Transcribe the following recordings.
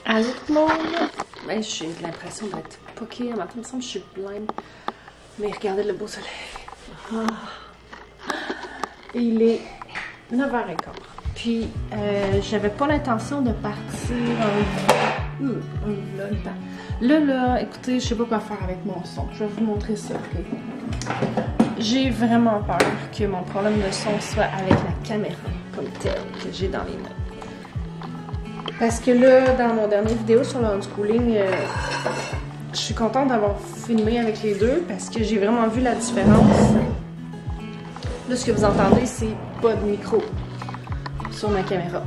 Allô tout le monde! Ben, j'ai l'impression d'être poquée un matin, il me semble que je suis blind. Mais regardez le beau soleil. Ah. Il est 9h15. Puis, j'avais pas l'intention de partir un vlog. Là, écoutez, je sais pas quoi faire avec mon son. Je vais vous montrer ça. Okay? J'ai vraiment peur que mon problème de son soit avec la caméra comme telle que j'ai dans les mains. Parce que là, dans mon dernier vidéo sur le homeschooling, je suis contente d'avoir filmé avec les deux parce que j'ai vraiment vu la différence. Là, ce que vous entendez, c'est pas de micro sur ma caméra.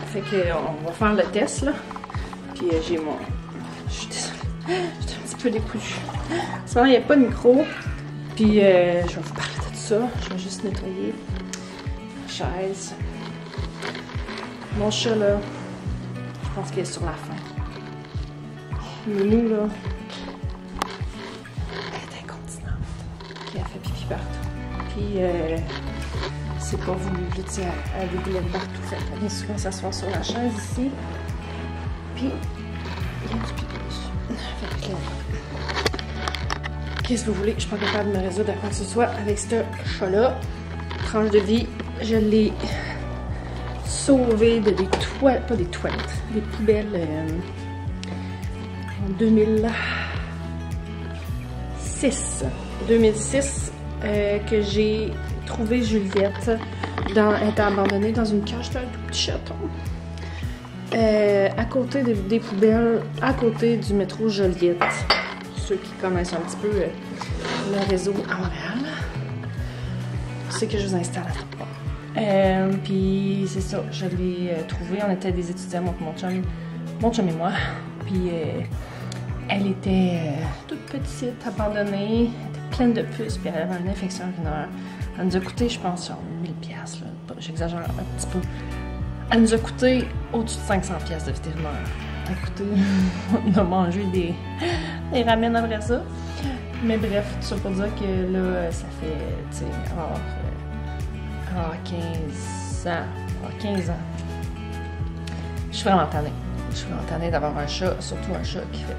Fait que on va faire le test, là. Puis j'ai mon... Je suis désolée. J'étais un petit peu décousue. Sinon, il n'y a pas de micro. Puis je vais vous parler de tout ça. Je vais juste nettoyer la chaise. Mon chat, là... Je pense qu'elle est sur la fin. Minou, là, elle est incontinente. Puis elle fait pipi partout. Puis, c'est pas voulu. Je dis, elle dégoulette partout. Elle vient souvent s'asseoir sur la chaise ici. Puis, il y a du pipi dessus. Fait que, qu'est-ce que vous voulez? Je suis pas capable de me résoudre à quoi que ce soit avec ce chat-là. Tranche de vie, je l'ai sauvé de des toilettes, pas des toilettes, des poubelles en 2006 que j'ai trouvé Juliette elle était abandonnée dans une cage, c'était un tout petit chaton à côté des poubelles, à côté du métro Joliette. Pour ceux qui connaissent un petit peu le réseau à Montréal, c'est que je vous installe à ce point. Puis c'est ça, je l'ai trouvé. On était des étudiants, mon chum et moi. Puis elle était toute petite, abandonnée, elle était pleine de puces, puis elle avait une infection urinaire. Elle nous a coûté, je pense, genre 1000$, là. J'exagère un petit peu. Elle nous a coûté au-dessus de 500$ de vétérinaire. Écoutez, on a mangé des ramen après ça. Mais bref, tout ça pour dire que là, ça fait, tu sais, 15 ans. Je suis vraiment tannée. Je suis vraiment tannée d'avoir un chat, surtout un chat qui fait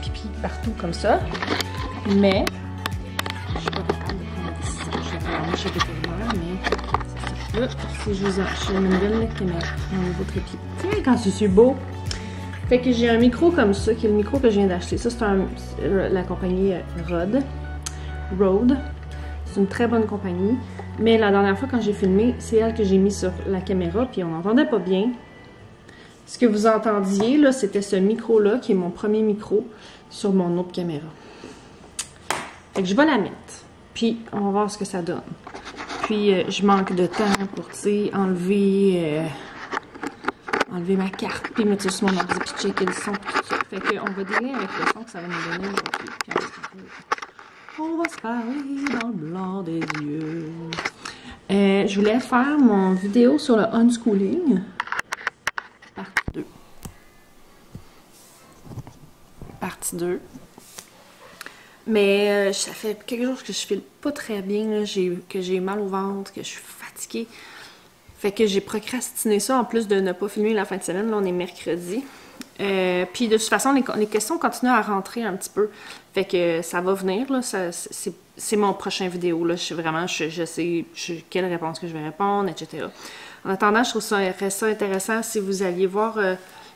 pipi partout comme ça. Mais, je suis pas capable de prendre la décision. Je vais aller chez le vétérinaire, mais là, si je vous en... Je suis une nouvelle qui met un nouveau trépied. Tiens, quand c'est beau! Fait que j'ai un micro comme ça, qui est le micro que je viens d'acheter. Ça, c'est la compagnie Rode. C'est une très bonne compagnie. Mais la dernière fois, quand j'ai filmé, c'est elle que j'ai mis sur la caméra, puis on n'entendait pas bien. Ce que vous entendiez, là, c'était ce micro-là, qui est mon premier micro, sur mon autre caméra. Fait que je vais la mettre. Puis, on va voir ce que ça donne. Puis, je manque de temps pour, tu sais, enlever ma carte, puis mettre ça sur mon ordi, puis checker le son, puis tout ça. Fait qu'on va dealer avec le son que ça va nous donner aujourd'hui. Puis on va se parler dans le blanc des yeux. Je voulais faire mon vidéo sur le unschooling. Partie 2. Partie 2. Mais ça fait quelques jours que je file pas très bien, là, que j'ai mal au ventre, que je suis fatiguée. Fait que j'ai procrastiné ça, en plus de ne pas filmer la fin de semaine. Là, on est mercredi. Puis de toute façon, les questions continuent à rentrer un petit peu. Fait que ça va venir, là. C'est mon prochain vidéo, là. Je sais quelle réponse que je vais répondre, etc. En attendant, je trouve ça intéressant si vous alliez voir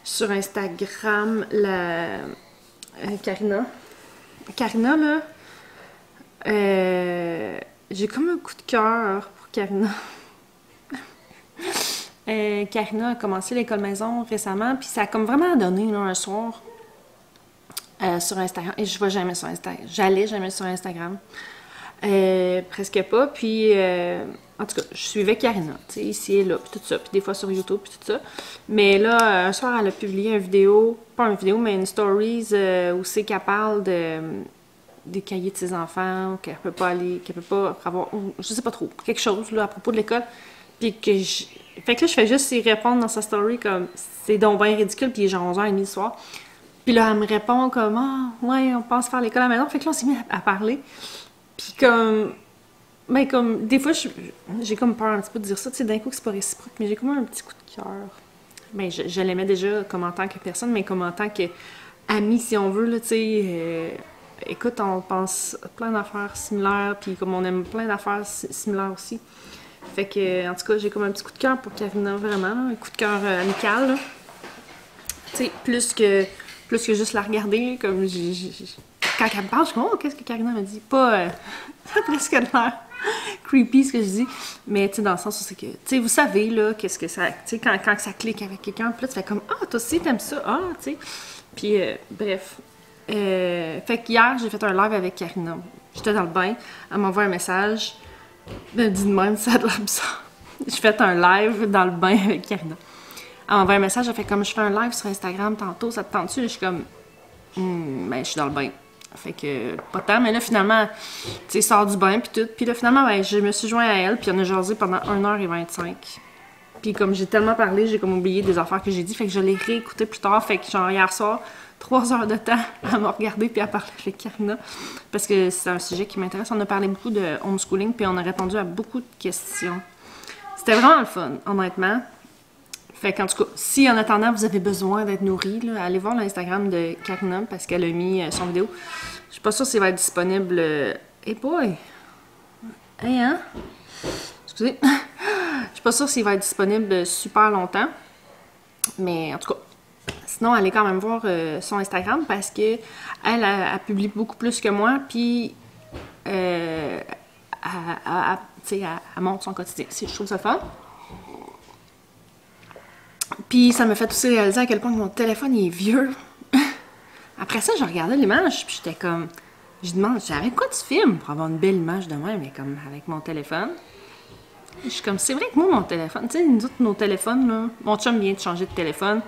sur Instagram Karina. Karina, là, j'ai comme un coup de cœur pour Karina. Karina a commencé l'école maison récemment, puis ça a comme vraiment donné là, un soir sur Instagram. Et je vais jamais sur Instagram. J'allais jamais sur Instagram. Presque pas. Puis, en tout cas, je suivais Karina, tu sais, ici et là, puis tout ça. Puis des fois sur YouTube, puis tout ça. Mais là, un soir, elle a publié une vidéo, pas une vidéo, mais une stories où c'est qu'elle parle des cahiers de ses enfants, qu'elle peut pas aller, qu'elle peut pas avoir, je sais pas trop, quelque chose là, à propos de l'école. Puis que fait que là, je fais juste y répondre dans sa story comme c'est donc bien ridicule, puis il est genre 11h30 le soir. Puis là, elle me répond comme ah, ouais, on pense faire l'école à la maison. Fait que là, on s'est mis à parler. Puis comme, ben comme, des fois, j'ai comme peur un petit peu de dire ça, tu sais, d'un coup que c'est pas réciproque, mais j'ai comme un petit coup de cœur. ben, je l'aimais déjà comme en tant que personne, mais comme en tant qu'ami, si on veut, là, tu sais. Écoute, on pense plein d'affaires similaires, puis comme on aime plein d'affaires similaires aussi. Fait que, en tout cas, j'ai comme un petit coup de cœur pour Karina, vraiment, là, un coup de cœur amical, là. Tu sais, plus que juste la regarder, comme quand elle me parle, je suis comme, oh, qu'est-ce que Karina me dit? Pas, ça a presque l'air creepy ce que je dis, mais tu sais, dans le sens où c'est que, tu sais, vous savez, là, qu'est-ce que ça, tu sais, quand ça clique avec quelqu'un, puis là, tu fais comme, ah, toi aussi, t'aimes ça, ah, tu sais. Puis, bref. Fait qu'hier, j'ai fait un live avec Karina. J'étais dans le bain, elle m'envoie un message, elle me dit de même, ça a l'air bizarre. J'ai fait un live dans le bain avec Karina. Elle m'envoie un message, elle fait comme, je fais un live sur Instagram tantôt, ça te tente-tu? Je suis comme, ben, je suis dans le bain. Fait que, pas tant, mais là, finalement, tu sais, sort du bain, puis tout. Puis là, finalement, ben, je me suis joint à elle, puis on a jasé pendant 1h25. Puis comme j'ai tellement parlé, j'ai comme oublié des affaires que j'ai dit, fait que je l'ai réécouté plus tard. Fait que, genre, hier soir, 3 heures de temps à me regarder puis à parler avec Karina, parce que c'est un sujet qui m'intéresse. On a parlé beaucoup de homeschooling, puis on a répondu à beaucoup de questions. C'était vraiment le fun, honnêtement. Fait qu'en tout cas, si en attendant vous avez besoin d'être nourri, là, allez voir l'Instagram de Karina parce qu'elle a mis son vidéo. Je suis pas sûre s'il va être disponible. Hey boy! Hey, hein? Excusez. Je suis pas sûre s'il va être disponible super longtemps. Mais en tout cas, sinon, allez quand même voir son Instagram parce que elle publie beaucoup plus que moi. Puis, elle montre son quotidien. Je trouve ça fun. Puis ça me fait aussi réaliser à quel point mon téléphone il est vieux. Après ça, je regardais l'image, puis j'étais comme... Je demande, avec quoi tu filmes pour avoir une belle image de moi, mais comme avec mon téléphone. Je suis comme, c'est vrai que moi, mon téléphone... Tu sais, nous autres, nos téléphones, là... Mon chum vient de changer de téléphone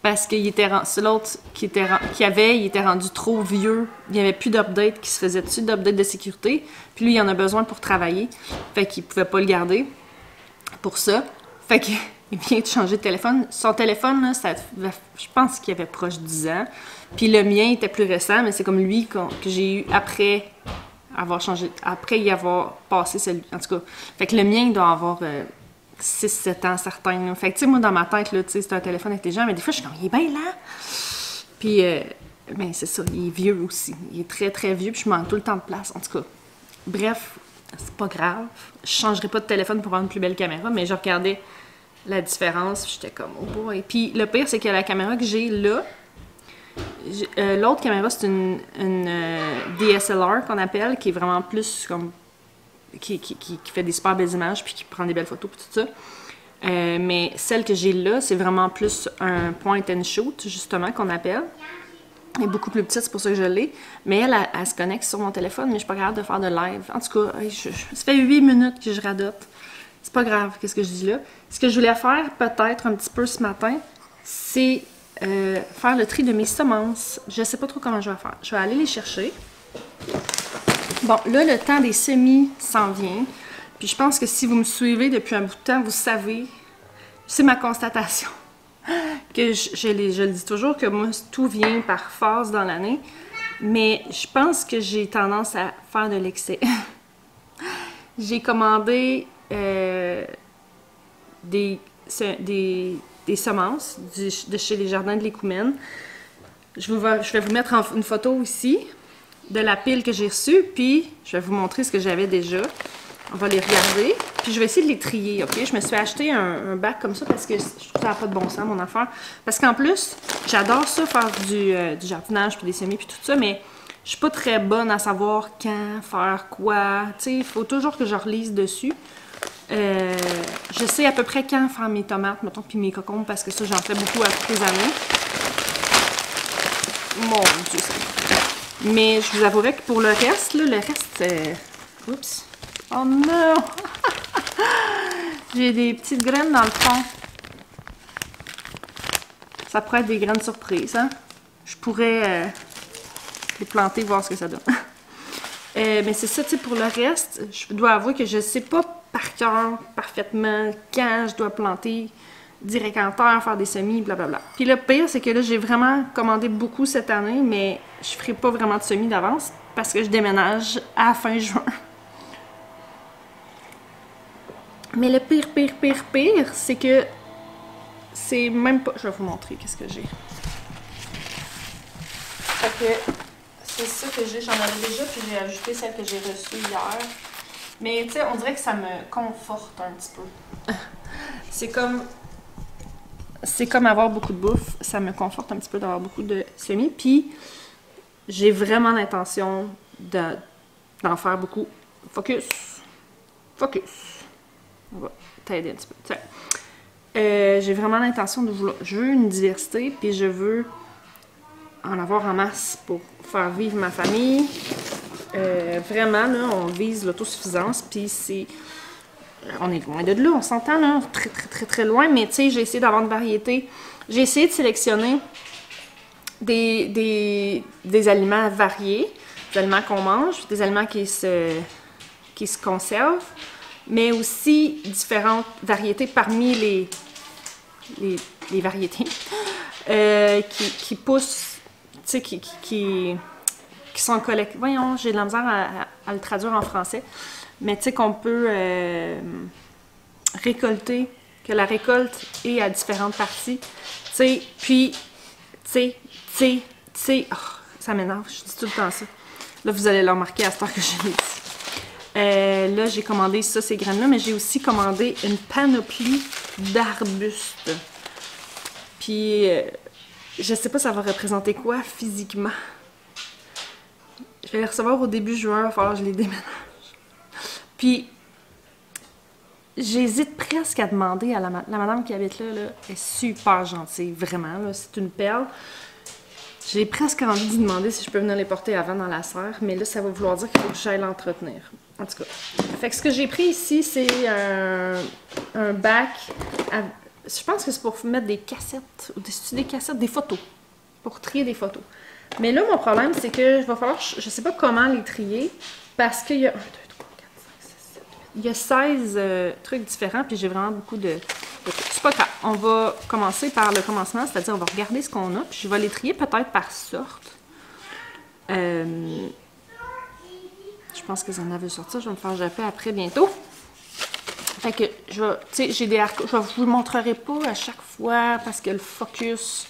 parce qu'il était... C'est l'autre il était rendu trop vieux. Il n'y avait plus d'update qui se faisait dessus, d'update de sécurité. Puis lui, il en a besoin pour travailler. Fait qu'il pouvait pas le garder pour ça. Fait que... Il vient de changer de téléphone. Son téléphone, là, je pense qu'il avait proche de 10 ans. Puis le mien était plus récent, mais c'est comme lui que j'ai eu après avoir changé, après y avoir passé celui. En tout cas, fait que le mien, il doit avoir 6-7 ans certains. Là. Fait que tu sais, moi, dans ma tête, là, tu sais, c'est un téléphone intelligent, mais des fois, je suis comme, il est bien là. Puis, ben, c'est ça, il est vieux aussi. Il est très, très vieux, puis je manque tout le temps de place. En tout cas, bref, c'est pas grave. Je changerai pas de téléphone pour avoir une plus belle caméra, mais je regardais la différence, j'étais comme, oh boy. Puis le pire, c'est que la caméra que j'ai là, l'autre caméra, c'est une DSLR qu'on appelle, qui est vraiment plus comme, qui fait des super belles images, puis qui prend des belles photos, puis tout ça. Mais celle que j'ai là, c'est vraiment plus un point and shoot, justement, qu'on appelle. Elle est beaucoup plus petite, c'est pour ça que je l'ai. Mais elle se connecte sur mon téléphone, mais je suis pas capable de faire de live. En tout cas, ça fait 8 minutes que je radote. C'est pas grave, qu'est-ce que je dis là. Ce que je voulais faire, peut-être un petit peu ce matin, c'est faire le tri de mes semences. Je sais pas trop comment je vais faire. Je vais aller les chercher. Bon, là, le temps des semis s'en vient. Puis je pense que si vous me suivez depuis un bout de temps, vous savez, c'est ma constatation. Que je le dis toujours, que moi, tout vient par phase dans l'année. Mais je pense que j'ai tendance à faire de l'excès. J'ai commandé... des semences de chez les Jardins de l'Écoumène. Je vais vous mettre une photo ici de la pile que j'ai reçue, puis je vais vous montrer ce que j'avais déjà. On va les regarder, puis je vais essayer de les trier, ok? Je me suis acheté un bac comme ça parce que je trouve que ça n'a pas de bon sens, mon affaire. Parce qu'en plus, j'adore ça, faire du jardinage, puis des semis, puis tout ça, mais je suis pas très bonne à savoir quand, faire quoi. Tu sais, il faut toujours que je relise dessus. Je sais à peu près quand faire mes tomates, mettons, puis mes concombres, parce que ça, j'en fais beaucoup à toutes les années. Mon Dieu, ça. Mais je vous avouerai que pour le reste, là, oups. Oh non! J'ai des petites graines dans le fond. Ça pourrait être des graines surprises, hein? Je pourrais les planter, voir ce que ça donne. Mais c'est ça, tu sais, pour le reste, je dois avouer que je sais pas par cœur, parfaitement, quand je dois planter direct en terre, faire des semis, blablabla. Puis le pire, c'est que là, j'ai vraiment commandé beaucoup cette année, mais je ferai pas vraiment de semis d'avance parce que je déménage à fin juin. Mais le pire, c'est que c'est même pas... Je vais vous montrer qu'est-ce que j'ai. Fait que c'est ça que j'ai. J'en avais déjà, puis j'ai ajouté celle que j'ai reçue hier. Mais tu sais, on dirait que ça me conforte un petit peu. C'est comme avoir beaucoup de bouffe. Ça me conforte un petit peu d'avoir beaucoup de semis. Puis j'ai vraiment l'intention d'en faire beaucoup. Focus. Focus. On va t'aider un petit peu. Tiens. J'ai vraiment l'intention de vouloir... Je veux une diversité, puis je veux en avoir en masse pour faire vivre ma famille. Vraiment, là, on vise l'autosuffisance, puis c'est... On est loin de là, on s'entend, là, très, très, très, très loin, mais tu sais, j'ai essayé d'avoir une variété. J'ai essayé de sélectionner des aliments variés, des aliments qu'on mange, des aliments qui se conservent, mais aussi différentes variétés parmi les variétés qui poussent, tu sais, qui sont collectées. Voyons, j'ai de la misère à le traduire en français. Mais tu sais qu'on peut récolter, que la récolte est à différentes parties. Tu sais, puis, tu sais, oh, ça m'énerve, je dis tout le temps ça. Là, vous allez le remarquer à cette heure que j'ai dit. Là, j'ai commandé ça, ces graines-là, mais j'ai aussi commandé une panoplie d'arbustes. Puis, je sais pas ça va représenter quoi physiquement. Je vais les recevoir au début juin, il va falloir que je les déménage. Puis, j'hésite presque à demander à la madame qui habite là, elle est super gentille, vraiment, là, c'est une perle. J'ai presque envie de demander si je peux venir les porter avant dans la serre, mais là, ça va vouloir dire qu'il faut que j'aille l'entretenir. En tout cas. Fait que ce que j'ai pris ici, c'est un bac. Je pense que c'est pour mettre des cassettes, des photos, pour trier des photos. Mais là, mon problème, c'est que il va falloir, je sais pas comment les trier, parce qu'il y a... Il y a 16 trucs différents, puis j'ai vraiment beaucoup de... C'est pas grave. On va commencer par le commencement, c'est-à-dire on va regarder ce qu'on a, puis je vais les trier peut-être par sorte. Je pense que ça en avait sorti, je vais me faire japper après bientôt. Fait que je vais... Tu sais, j'ai des haricots, je vous le montrerai pas à chaque fois, parce que le focus...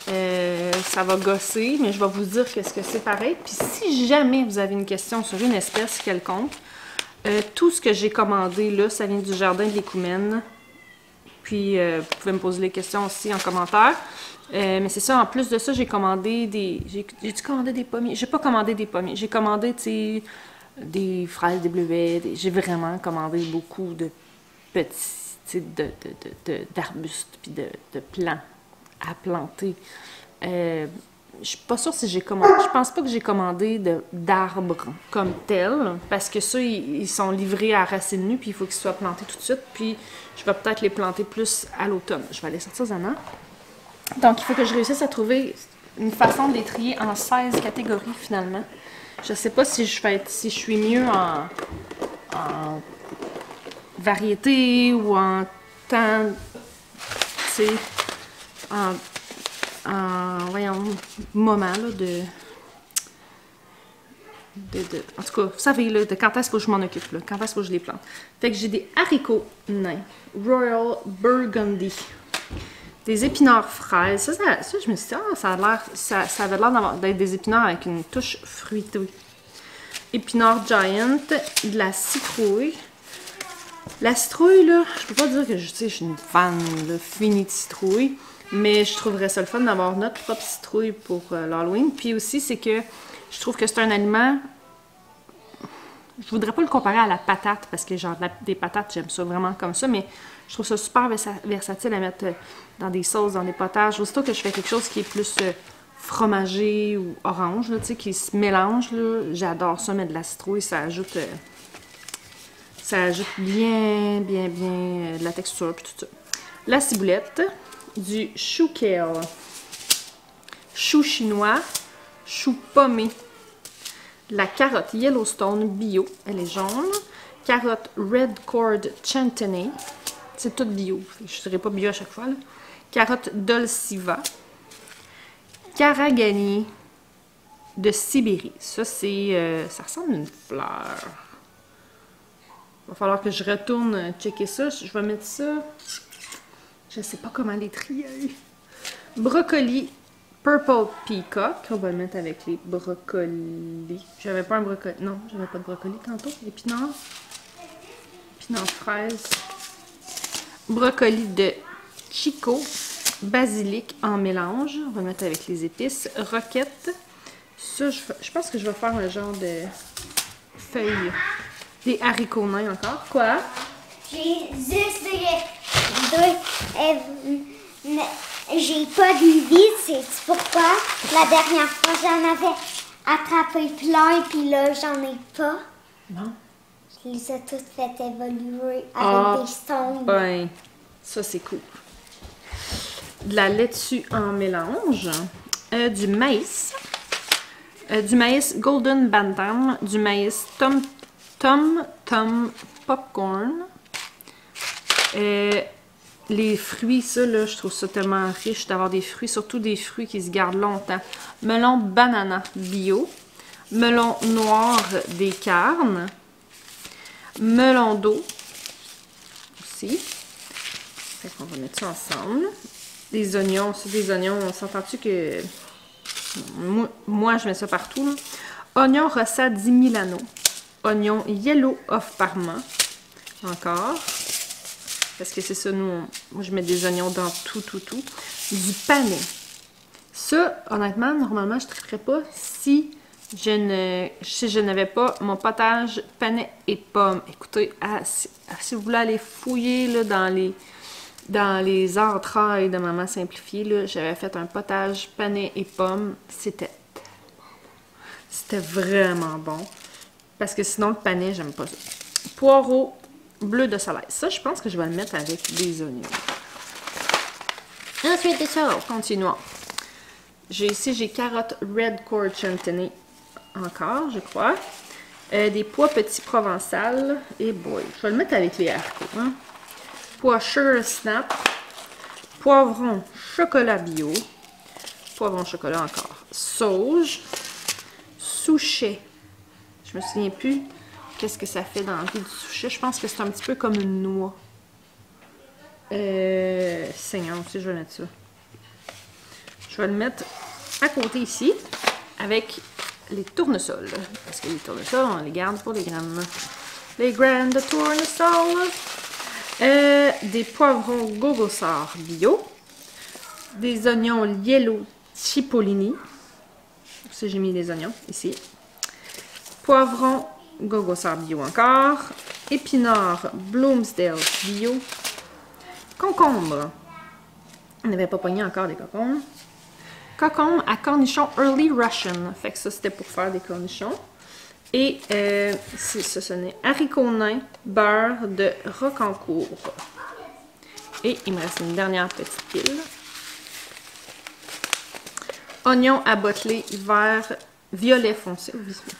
ça va gosser, mais je vais vous dire qu'est-ce que c'est pareil. Puis si jamais vous avez une question sur une espèce quelconque, tout ce que j'ai commandé là, ça vient du jardin de l'Écoumène. Puis vous pouvez me poser les questions aussi en commentaire. Mais c'est ça, en plus de ça, j'ai commandé des... J'ai-tu commandé des pommiers? J'ai pas commandé des pommiers. J'ai commandé, tu sais, des fraises, des bleuets. J'ai vraiment commandé beaucoup de petits, tu sais, d'arbustes puis de plants à planter. Je suis pas sûre si j'ai commandé. Je pense pas que j'ai commandé d'arbres comme tel, parce que ça, ils sont livrés à racines nues, puis il faut qu'ils soient plantés tout de suite. Puis je vais peut-être les planter plus à l'automne. Je vais aller sortir Zana. Donc il faut que je réussisse à trouver une façon de les trier en 16 catégories finalement. Je sais pas si je suis mieux en variété ou en temps, tu sais, en voyons, moment là, en tout cas, vous savez là, de quand est-ce que je m'en occupe, là, quand est-ce que je les plante. Fait que j'ai des haricots nains, Royal Burgundy, des épinards fraises. Ça je me suis dit, ah, ça avait l'air d'être des épinards avec une touche fruitée. Épinards Giant, de la citrouille. La citrouille, là, je peux pas dire que je suis une fan finie de citrouille. Mais je trouverais ça le fun d'avoir notre propre citrouille pour l'Halloween. Puis aussi, c'est que je trouve que c'est un aliment... Je voudrais pas le comparer à la patate, parce que genre des patates, j'aime ça vraiment comme ça, mais je trouve ça super versatile à mettre dans des sauces, dans des potages. Aussitôt que je fais quelque chose qui est plus fromagé ou orange, là, tu sais, qui se mélange, j'adore ça, mettre de la citrouille, ça ajoute bien de la texture, puis tout ça. La ciboulette, du chou kale, chou chinois, chou pommé, la carotte Yellowstone bio, elle est jaune, carotte Red Cord Chantenay, c'est tout bio, je ne dirais pas bio à chaque fois, là. Carotte Dolciva, Caragani de Sibérie, ça c'est, ça ressemble à une fleur. Il va falloir que je retourne checker ça, je vais mettre ça... Je sais pas comment les trier. Brocoli Purple Peacock. On va le mettre avec les brocolis. J'avais pas un brocoli. Non, j'avais pas de brocoli tantôt. Épinards. Épinards fraises. Brocoli de Chico. Basilic en mélange. On va le mettre avec les épices. Roquette. Ça, je pense que je vais faire un genre de feuilles. Des haricots nains encore. Quoi? J'ai juste j'ai pas de vide, c'est pourquoi la dernière fois j'en avais attrapé plein puis là j'en ai pas. Non. Je les ai toutes fait évoluer avec des sondes. Ben, ça c'est cool. De la laitue en mélange, du maïs Golden Bantam, du maïs Tom Popcorn. Les fruits, ça, là, je trouve ça tellement riche d'avoir des fruits, surtout des fruits qui se gardent longtemps. Melon banana bio, melon noir des Carnes, melon d'eau aussi. Fait qu'on va mettre ça ensemble. Des oignons, ça, des oignons, on s'entend-tu que... Moi, je mets ça partout, là. Oignon Rossa di Milano. Oignon Yellow of Parma. Encore. Parce que c'est ça, nous, moi, je mets des oignons dans tout. Du panais. Ça, honnêtement, normalement, je ne triperais pas si je n'avais pas mon potage panais et pommes. Écoutez, si vous voulez aller fouiller là, dans les entrailles de Maman Simplifiée, j'avais fait un potage panais et pommes. C'était tellement bon. C'était vraiment bon. Parce que sinon, le panais, j'aime pas ça. Poireaux bleu de soleil. Ça, je pense que je vais le mettre avec des oignons. Ensuite de ça, continuons. J'ai carottes Red Cord Chantilly encore, je crois. Des pois petits provençal. Et boy, je vais le mettre avec les haricots. Hein? Pois Sure Snap. Poivron chocolat bio. Poivron chocolat encore. Sauge. Souchet. Je me souviens plus qu'est-ce que ça fait dans la vie du souchet. Je pense que c'est un petit peu comme une noix. Seigneur, aussi, je vais mettre ça. Je vais le mettre à côté ici avec les tournesols. Parce que les tournesols, on les garde pour les graines. Les graines de tournesol. Des poivrons Gogosar bio. Des oignons Yellow Cipollini. Ça, j'ai mis les oignons ici. Poivrons Gogosar bio encore. Épinards Bloomsdale bio. Concombre. On n'avait pas pogné encore des concombres. Concombre à cornichons Early Russian. Fait que ça, c'était pour faire des cornichons. Et ça sonnait haricots nains, beurre de Rocancourt. Et il me reste une dernière petite pile. Oignon à bottler vert, violet foncé.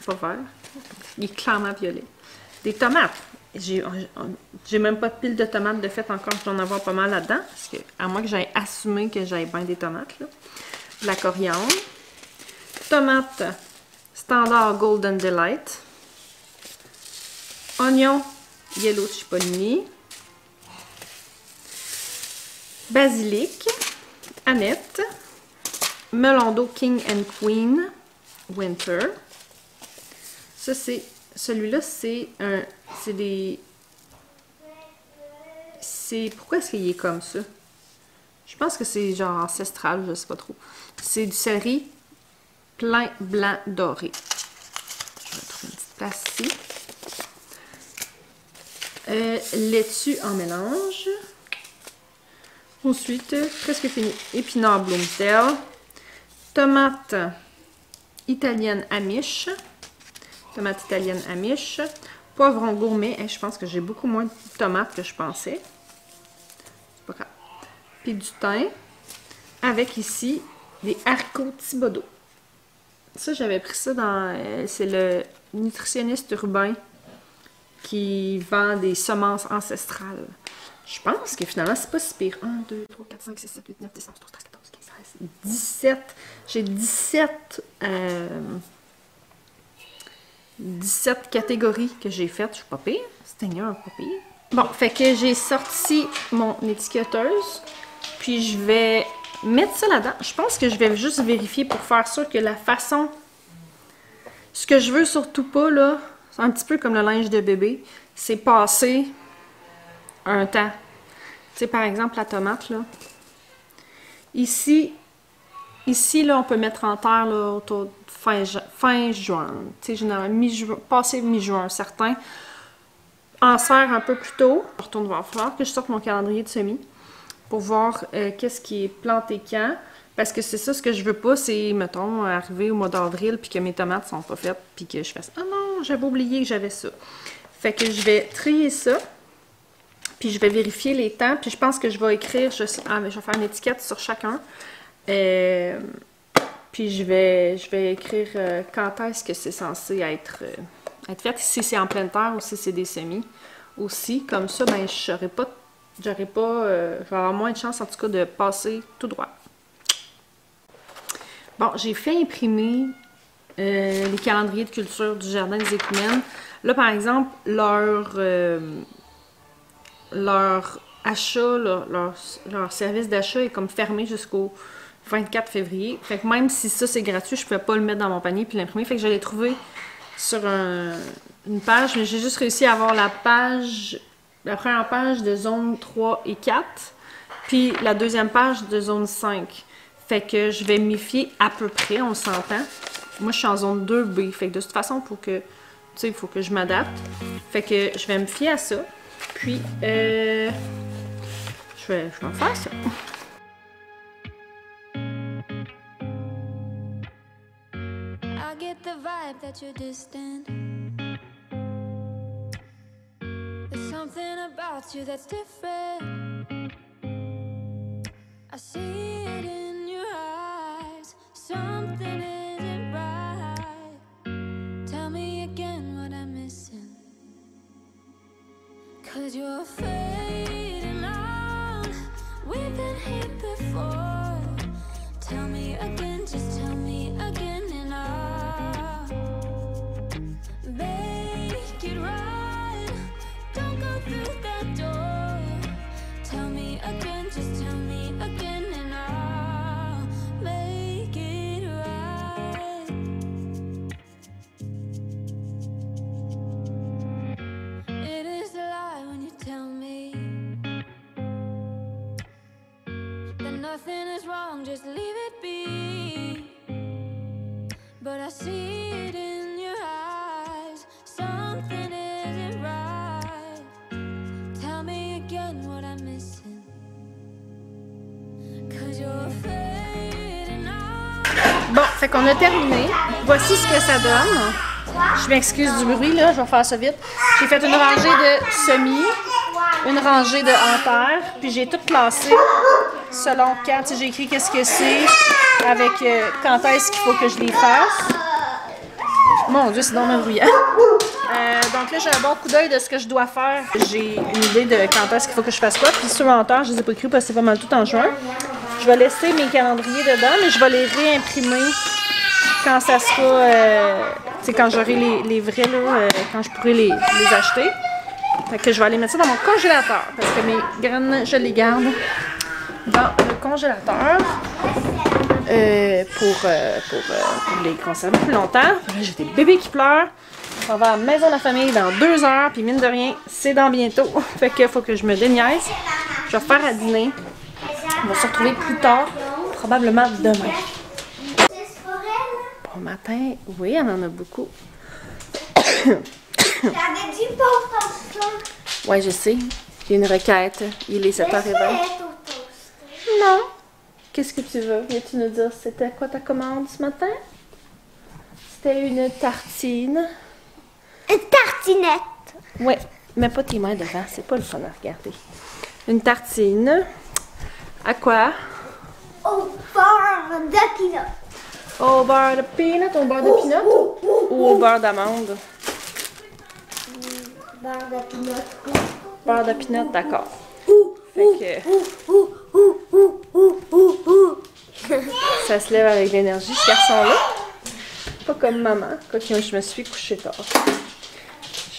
Pas vert. Il est clairement violet. Des tomates. J'ai même pas de pile de tomates de fait encore. Je dois en avoir pas mal là-dedans. Parce que, à moins que j'aille assumer que j'aille bien des tomates. Là. De la coriandre. Tomate standard Golden Delight. Oignon Yellow Cipollini. Basilic. Annette. Melon d'eau King and Queen. Winter. Ça, c'est... Celui-là, c'est un... C'est des... C'est... Pourquoi est-ce qu'il est comme ça? Je pense que c'est genre ancestral, je sais pas trop. C'est du céleri plein blanc doré. Je vais trouver une petite place ici. Laitue en mélange. Ensuite, presque fini. Épinards Bloomsdale. Tomate italienne Amish. Tomate italienne Amish. Poivron gourmet. Et je pense que j'ai beaucoup moins de tomates que je pensais. C'est pas grave. Puis du thym. Avec ici des haricots Thibodeau. Ça, j'avais pris ça dans... c'est le nutritionniste urbain qui vend des semences ancestrales. Je pense que finalement, c'est pas si pire. 1, 2, 3, 4, 5, 6, 7, 8, 9, 10, 11, 12, 13, 14, 15, 16, 17. J'ai 17 catégories que j'ai faites. Je suis pas pire. Seigneur, pas pire. Bon, fait que j'ai sorti mon étiqueteuse. Puis je vais mettre ça là-dedans. Je pense que je vais juste vérifier pour faire sûr que la façon... Ce que je veux surtout pas, là, c'est un petit peu comme le linge de bébé, c'est passer un temps. Tu sais, par exemple, la tomate, là. Ici, là, on peut mettre en terre, là, autour de fin juin. Tu sais, généralement, passer mi-juin, certains. En serre un peu plus tôt. Je retourne voir. Il va falloir que je sorte mon calendrier de semis pour voir qu'est-ce qui est planté quand. Parce que c'est ça, ce que je veux pas, c'est, mettons, arriver au mois d'avril puis que mes tomates sont pas faites puis que je fasse « Ah non, j'avais oublié que j'avais ça. » Fait que je vais trier ça. Puis je vais vérifier les temps. Puis je pense que je vais écrire, je vais faire une étiquette sur chacun. Puis je vais écrire quand est-ce que c'est censé être fait. Si c'est en pleine terre ou si c'est des semis aussi. Comme ça, ben je vais avoir moins de chance en tout cas de passer tout droit. Bon, j'ai fait imprimer les calendriers de culture du Jardin des Écumènes. Là, par exemple, leur achat, leur service d'achat est comme fermé jusqu'au 24 février. Fait que même si ça c'est gratuit, je ne pouvais pas le mettre dans mon panier puis l'imprimer. Fait que je l'ai trouvé sur une page, mais j'ai juste réussi à avoir la première page de zone 3 et 4, puis la deuxième page de zone 5. Fait que je vais m'y fier à peu près, on s'entend. Moi, je suis en zone 2B. Fait que de toute façon, il faut que je m'adapte. Fait que je vais me fier à ça. Puis, je vais en faire ça. I get the vibe that you're distant. There's something about you that's different. I see it in your eyes. Something isn't right. Tell me again what I'm missing. 'Cause you're fading out. We've been here before. Tell me again, just tell me again, and I'll make it right. Don't go through that door. Tell me again, just tell me again, and I'll make it right. It is a lie when you tell me that nothing is wrong, just leave it be. But I see it in your eyes. Something isn't right. Tell me again what I'm missing. 'Cause you're fading out. Bon, fait qu'on a terminé. Voici ce que ça donne. Je m'excuse du bruit, là, je vais faire ça vite. J'ai fait une rangée de semis, une rangée de en terre, puis j'ai tout classé selon quand. J'ai écrit qu'est-ce que c'est, avec quand est-ce qu'il faut que je les fasse. Mon Dieu, c'est donc bruyant. Donc là, j'ai un bon coup d'œil de ce que je dois faire. J'ai une idée de quand est-ce qu'il faut que je fasse quoi. Puis sur en terre, je les ai pas écrits parce que c'est pas mal tout en juin. Je vais laisser mes calendriers dedans, mais je vais les réimprimer quand ça sera... c'est quand j'aurai les vrais, là, quand je pourrai les acheter. Fait que je vais aller mettre ça dans mon congélateur, parce que mes graines, je les garde dans le congélateur pour les conserver plus longtemps. Là, j'ai des bébés qui pleurent. On va à la maison de la famille dans 2 heures, puis mine de rien, c'est dans bientôt. Fait que faut que je me déniaise. Je vais faire à dîner. On va se retrouver plus tard, probablement demain. Bon matin, oui, on en a beaucoup. J'avais du pauvre tantôt. Ouais, je sais. J'ai une requête. Il est 7h20. Non. Qu'est-ce que tu veux? Viens-tu nous dire c'était quoi ta commande ce matin? C'était une tartine. Une tartinette. Oui, mets pas tes mains devant, c'est pas le fun à regarder. Une tartine. À quoi? Au beurre de pinot. Au beurre de peanut, au beurre de pinot ou au beurre d'amande? Beurre de pinot. Beurre de pinot, d'accord. Fait que ça se lève avec l'énergie, ce garçon-là. Pas comme maman, quand je me suis couchée tard.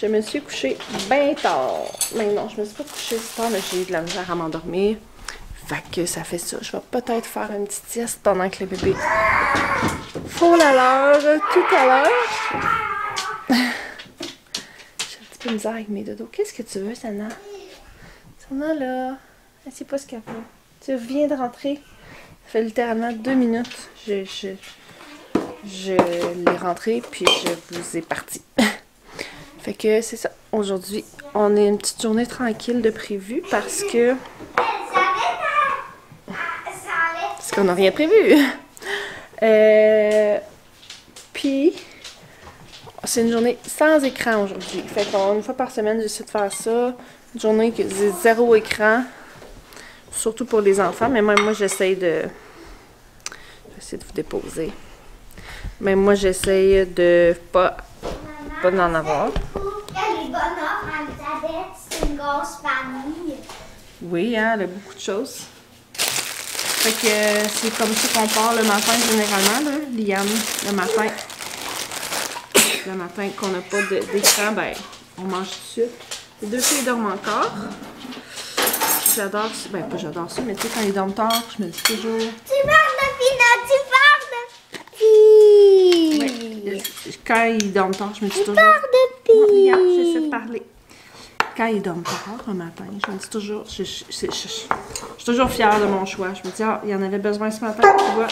Je me suis couchée bien tard. Mais non, je me suis pas couchée si tard, mais j'ai eu de la misère à m'endormir. Fait que ça fait ça. Je vais peut-être faire une petite sieste pendant que les bébés font la leur tout à l'heure. J'ai un petit peu de misère avec mes dodos. Qu'est-ce que tu veux, Sana? Sana, là, elle sait pas ce qu'elle veut. Tu viens de rentrer. Ça fait littéralement 2 minutes. Je l'ai rentré, puis je vous ai parti. Fait que c'est ça. Aujourd'hui, on a une petite journée tranquille de prévu parce que... Parce qu'on n'a rien prévu. Puis, c'est une journée sans écran aujourd'hui. Fait qu'une fois par semaine, j'essaie de faire ça. Une journée que j'ai 0 écran. Surtout pour les enfants. Mais même moi, j'essaie de... J'essaie de vous déposer. Mais moi, j'essaie de pas d'en avoir. Les bonheurs, Elisabeth, c'est une grosse famille. Oui, hein, elle a beaucoup de choses. Fait que c'est comme ça qu'on part le matin généralement, là. Liam, le matin qu'on n'a pas d'écran, ben, on mange tout de suite. Les 2 filles dorment encore. J'adore ça. Ben, pas j'adore ça, mais tu sais, quand ils dorment tard, je me dis toujours... Tu parles de Pina, tu parles de Pi. Ouais, quand ils dorment tard, je me dis toujours... Tu parles de Pi. Oh, regarde, j'essaie de parler. Quand ils dorment tard le matin, je me dis toujours... Je suis toujours fière de mon choix. Je me dis, ah, il y en avait besoin ce matin, tu vois.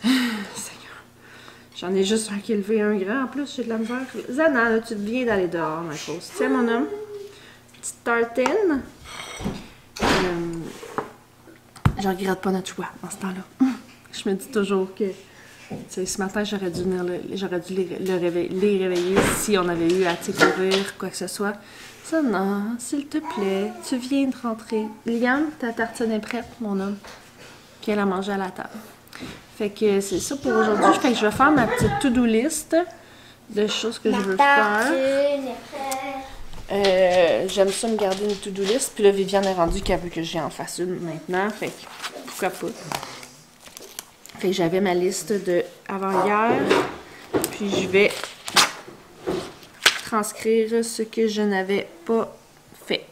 Seigneur. J'en ai juste un qui est levé un grand. En plus, j'ai de la misère. Zana, là, tu viens d'aller dehors, ma chose. Tiens, mon homme. Petite tartine. Je regrette pas notre choix dans ce temps-là. Je me dis toujours que ce matin, j'aurais dû les réveiller si on avait eu à courir, quoi que ce soit. Ça, non, s'il te plaît, tu viens de rentrer. Liam, ta tartine est prête, mon homme. Qu'elle a mangé à la table. Fait que c'est ça pour aujourd'hui. Fait que je vais faire ma petite to-do list de choses que je veux faire. J'aime ça me garder une to-do list. Puis là, Viviane est rendue qu'elle veut que j'y en fasse une maintenant. Fait que pourquoi pas. Fait que j'avais ma liste de avant-hier. Puis je vais transcrire ce que je n'avais pas fait.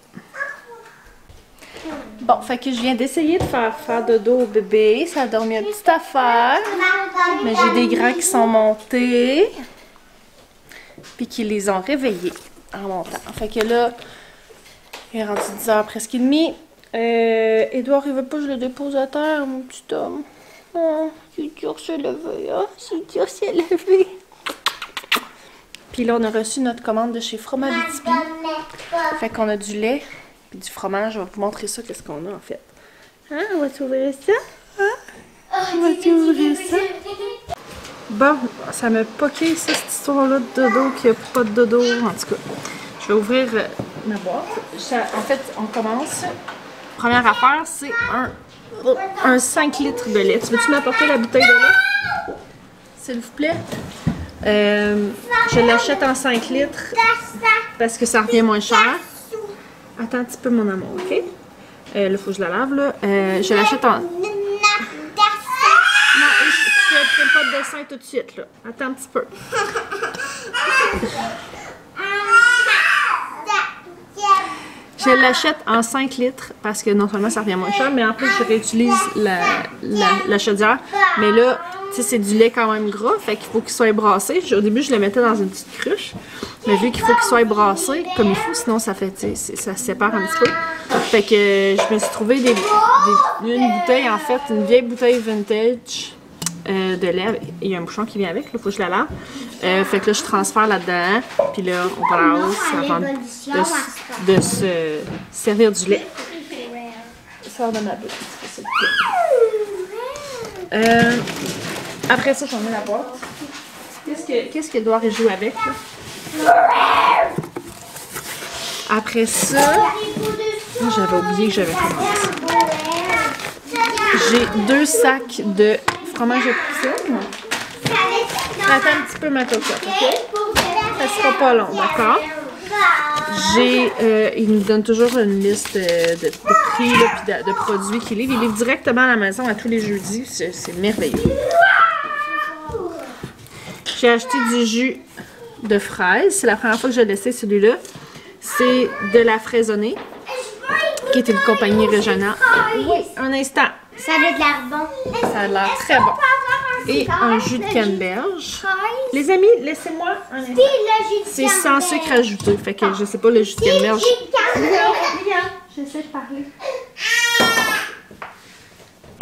Bon, fait que je viens d'essayer de faire dodo au bébé. Ça a dormi une petite affaire. Mais j'ai des grands qui sont montés. Puis qui les ont réveillés en montant. Fait que là, il est rendu 10h presque et demie. Édouard, il veut pas que je le dépose à terre, mon petit homme. Oh, c'est dur de se lever, hein? C'est dur de se lever. Puis là, on a reçu notre commande de chez Fromabitibi. Fait qu'on a du lait puis du fromage. Je vais vous montrer ça, qu'est-ce qu'on a en fait. Hein? On va t'ouvrir ça? Hein? On va t'ouvrir ça? Bon, ça m'a poqué ça, cette histoire-là de dodo, qu'il n'y a pas de dodo. En tout cas, je vais ouvrir ma boîte. En fait, on commence. Première affaire, c'est un 5 litres de lait. Tu veux-tu m'apporter la bouteille de lait? S'il vous plaît? Je l'achète en 5 litres parce que ça revient moins cher. Attends un petit peu, mon amour, OK? Là, il faut que je la lave, là. Je l'achète en... Non, je ne ferai pas de dessin tout de suite, là. Attends un petit peu. Je l'achète en 5 litres parce que non seulement ça revient moins cher, mais en plus je réutilise la chaudière. Mais là, tu sais, c'est du lait quand même gras, fait qu'il faut qu'il soit brassé. Au début, je le mettais dans une petite cruche, mais vu qu'il faut qu'il soit brassé comme il faut, sinon ça fait, tu sais, ça se sépare un petit peu. Fait que je me suis trouvé une bouteille, en fait, une vieille bouteille vintage de lait. Il y a un bouchon qui vient avec, il faut que je la lave. Fait que là, je transfère là-dedans, puis là, on brasse avant de se servir du lait. Sors de ma bouche. Après ça, j'en mets la boîte. Qu'est-ce qu'Edouard joue avec, là? Après ça, j'avais oublié que j'avais commencé. J'ai 2 sacs de fromage à poutine. Attends un petit peu ma cocotte, OK? Ça sera pas long, d'accord? Il nous donne toujours une liste de prix et de produits qu'il livre. Il livre directement à la maison à tous les jeudis. C'est merveilleux. J'ai acheté du jus de fraise. C'est la première fois que je l'essaie celui-là. C'est de la fraisonnée. qui est une compagnie régionale. Oui, un instant. Ça a de l'air bon. Ça a l'air très bon. Et un jus de canneberge. Les amis, laissez-moi un instant. C'est sans sucre ajouté. Fait que je sais pas le jus de canneberge. J'essaie de parler.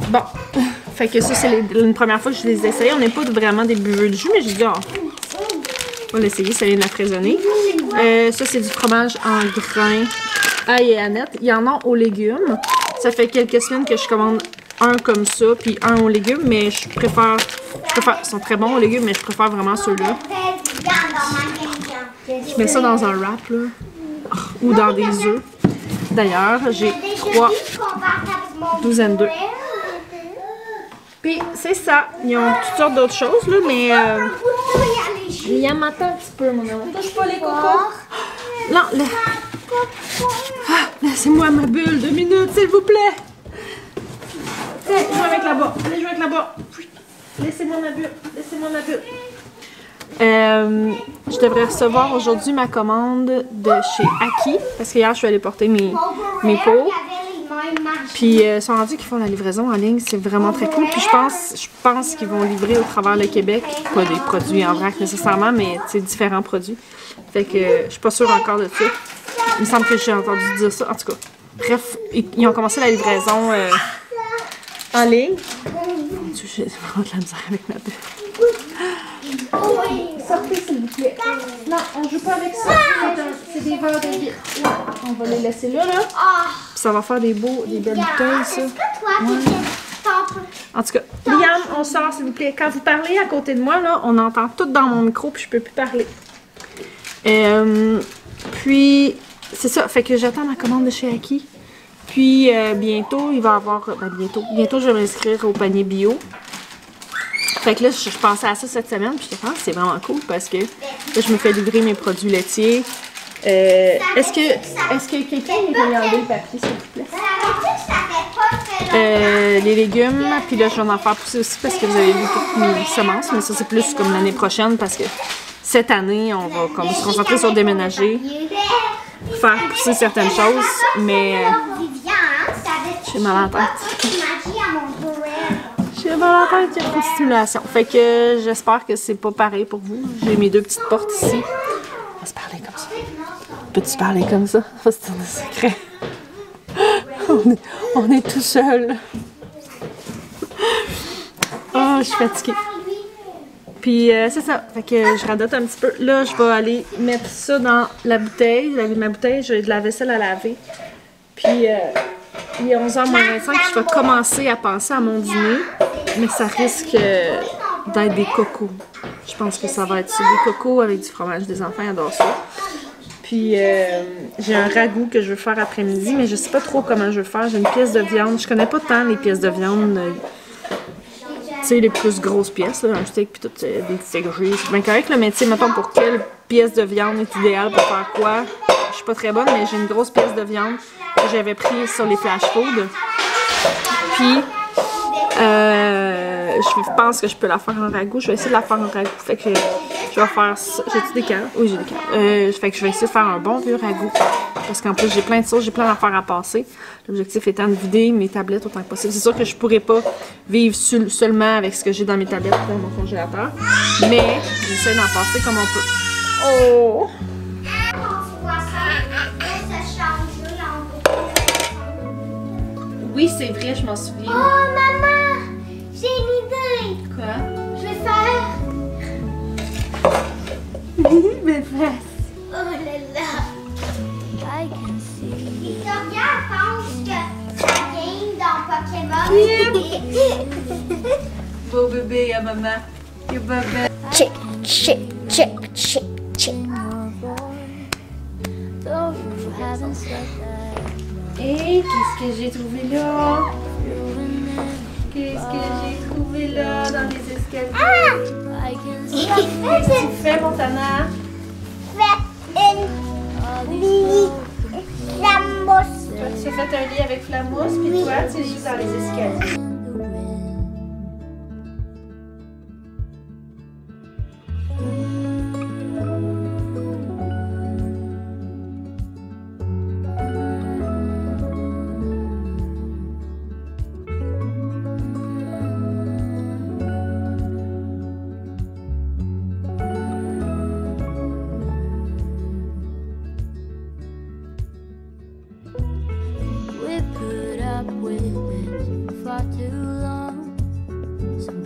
Bon. Fait que ça, c'est une première fois que je les essaye. On n'est pas vraiment des buveurs de jus, mais j'ai dit, on va l'essayer, ça vient de la fraisonnée. Ça, c'est du fromage en grains. Ail et Annette. Il y en a aux légumes. Ça fait quelques semaines que je commande un comme ça, puis un aux légumes, mais je préfère ils sont très bons aux légumes, mais je préfère vraiment ceux-là. Je mets ça dans un wrap, là, ou dans des œufs. D'ailleurs, j'ai 3 douzaines d'œufs. Puis, c'est ça. Ils ont toutes sortes d'autres choses, là, mais... Liam, attends un petit peu, mon amour. Touche pas les cocos. Non, laissez-moi ma bulle, 2 minutes, s'il vous plaît. Allez, jouez avec là-bas. Allez, jouer avec là-bas. Laissez-moi ma bulle. Laissez-moi ma bulle. Je devrais recevoir aujourd'hui ma commande de chez Aki. Parce qu'hier, je suis allée porter mes pots. Puis, ils sont rendus qu'ils font la livraison en ligne. C'est vraiment très cool. Puis, je pense qu'ils vont livrer au travers le Québec. Pas des produits en vrac nécessairement, mais différents produits. Fait que je suis pas sûre encore de ça. Il me semble que j'ai entendu dire ça. En tout cas, bref, ils ont commencé la livraison en ligne. Mon Dieu, j'ai vraiment de la misère avec ma bulle. Sortez, s'il vous plaît. Non, on joue pas avec ça. C'est des verres de vie. On va les laisser là. Puis ça va faire des belles bouteilles, ça. En tout cas, Liam, on sort, s'il vous plaît. Quand vous parlez à côté de moi, là, on entend tout dans mon micro, puis je peux plus parler. Puis, c'est ça. Fait que j'attends ma commande de chez Aki. Puis, bientôt, il va y avoir... bientôt, je vais m'inscrire au panier bio. Fait que là, je pensais à ça cette semaine, puis je pense que c'est vraiment cool parce que là, je me fais livrer mes produits laitiers. Est-ce que quelqu'un peut regarder le papier, s'il vous plaît? Les légumes, puis là, je vais en faire pousser aussi parce que vous avez vu toutes mes semences, mais ça, c'est plus comme l'année prochaine parce que cette année, on va comme se concentrer sur déménager, faire pousser certaines choses, mais j'ai mal à la tête. J'ai mal à la tête, il y a trop de stimulation. Fait que j'espère que c'est pas pareil pour vous. J'ai mes 2 petites portes ici. On va se parler comme ça. Peux-tu parler comme ça? Ça, c'est un secret. On est tout seul. Oh, je suis fatiguée. Puis c'est ça. Fait que je radote un petit peu. Là, je vais aller mettre ça dans la bouteille. Ma bouteille, j'ai de la vaisselle à laver. Puis il est 11h-25, je vais commencer à penser à mon dîner. Mais ça risque d'être des cocos. Je pense que ça va être ça, des cocos avec du fromage. Les enfants adorent ça. Puis j'ai un ragoût que je veux faire après-midi, mais je sais pas trop comment je veux faire. J'ai une pièce de viande. Je connais pas tant les pièces de viande. Tu sais, les plus grosses pièces, là, un steak puis tout, des steaks gris. C'est bien correct, là, mais tu sais, mettons pour quelle pièce de viande est idéale pour faire quoi. Je suis pas très bonne, mais j'ai une grosse pièce de viande que j'avais prise sur les flash food. Puis je pense que je peux la faire en ragoût. Je vais essayer de la faire en ragoût. Fait que je vais faire ça. J'ai-tu des carottes? Oui, j'ai des carottes. Fait que je vais essayer de faire un bon vieux ragoût. Parce qu'en plus, j'ai plein de sauces, j'ai plein d'affaires à passer. L'objectif étant de vider mes tablettes autant que possible. C'est sûr que je pourrais pas vivre seulement avec ce que j'ai dans mes tablettes dans mon congélateur. Mais j'essaie d'en passer comme on peut. Oh! Oui, c'est vrai, je m'en souviens. Oh, maman! J'ai une idée! Quoi? Je vais faire... Mais face! Oh là là! Victoria pense que la game dans Pokémon... Beau bébé à maman. You bébé. Chick, chick, chick, chick, chick. Et qu'est-ce que j'ai trouvé là? Qu'est-ce que j'ai trouvé là dans les escaliers? Qu'est-ce que tu fais, Montana? Flamousse. Toi, tu as fait un lit avec Flamousse, puis toi, tu es juste dans les escaliers.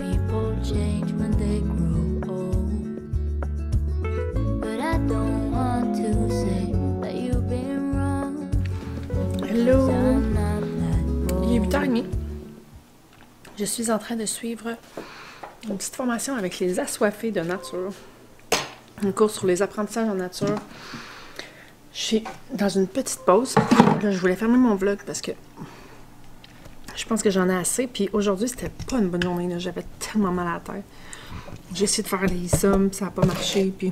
people change when they grow old. But I don't want to say that you've been wrong. Hello! I'm not that bold. Il est 8h30. Je suis en train de suivre une petite formation avec les assoiffés de nature. Un cours sur les apprentissages en nature. Je suis dans une petite pause. Puis là, je voulais fermer mon vlog parce que je pense que j'en ai assez. Puis aujourd'hui, c'était pas une bonne journée. J'avais tellement mal à la tête. J'ai essayé de faire des sommes, ça n'a pas marché. Puis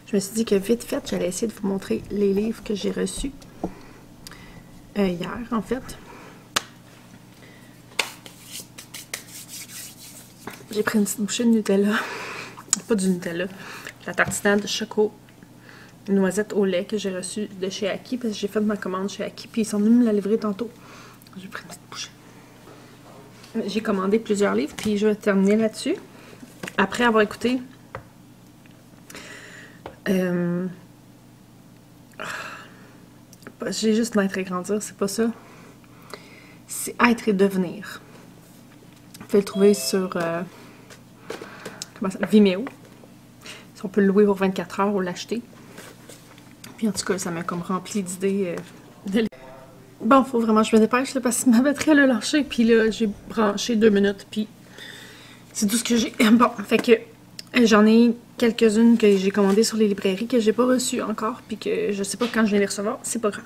je me suis dit que vite fait, j'allais essayer de vous montrer les livres que j'ai reçus hier, en fait. J'ai pris une petite bouchée de Nutella. Pas du Nutella. La tartinade de choco noisette au lait que j'ai reçue de chez Aki parce que j'ai fait ma commande chez Aki puis ils sont venus me la livrer tantôt. J'ai pris une petite bouchée. J'ai commandé plusieurs livres puis je vais terminer là-dessus. Après avoir écouté j'ai juste naître et grandir, c'est pas ça. C'est être et devenir. Vous pouvez le trouver sur Vimeo. On peut le louer pour 24 heures ou l'acheter. Puis en tout cas, ça m'a comme rempli d'idées. Bon, faut vraiment que je me dépêche là, parce que ma batterie elle a lâché. Puis là, j'ai branché 2 minutes. Puis c'est tout ce que j'ai. Bon, fait que j'en ai quelques-unes que j'ai commandées sur les librairies que j'ai pas reçues encore. Puis que je sais pas quand je vais les recevoir. C'est pas grave.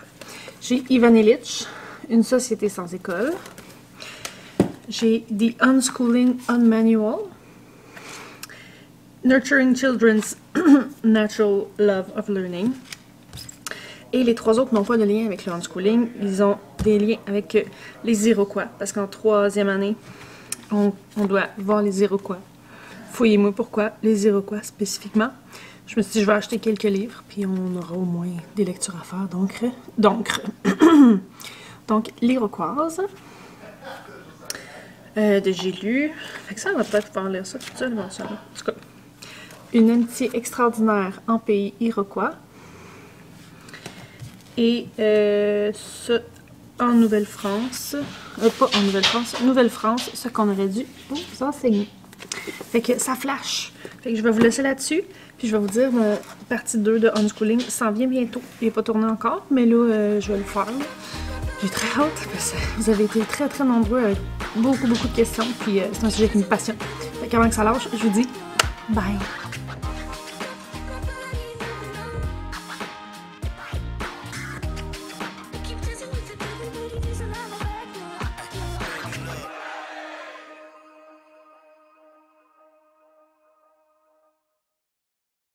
J'ai Ivan Illich, Une société sans école. J'ai The Unschooling Unmanual. Nurturing Children's Natural Love of Learning. Et les 3 autres n'ont pas de lien avec le unschooling. Ils ont des liens avec les Iroquois. Parce qu'en 3e année, on doit voir les Iroquois. Fouillez-moi pourquoi les Iroquois spécifiquement. Je me suis dit, je vais acheter quelques livres, puis on aura au moins des lectures à faire. Donc l'Iroquoise. J'ai lu. Fait que ça, on va peut-être pouvoir lire ça tout seul éventuellement. En tout cas. Une amitié extraordinaire en pays iroquois. Et ce, en Nouvelle-France. Pas en Nouvelle-France. Nouvelle-France, ce qu'on aurait dû vous enseigner. Fait que ça flash. Fait que je vais vous laisser là-dessus. Puis je vais vous dire, partie 2 de unschooling s'en vient bientôt. Il n'est pas tourné encore, mais là, je vais le faire. J'ai très hâte parce que vous avez été très très nombreux avec beaucoup de questions. Puis c'est un sujet qui me passionne. Fait qu'avant que ça lâche, je vous dis bye!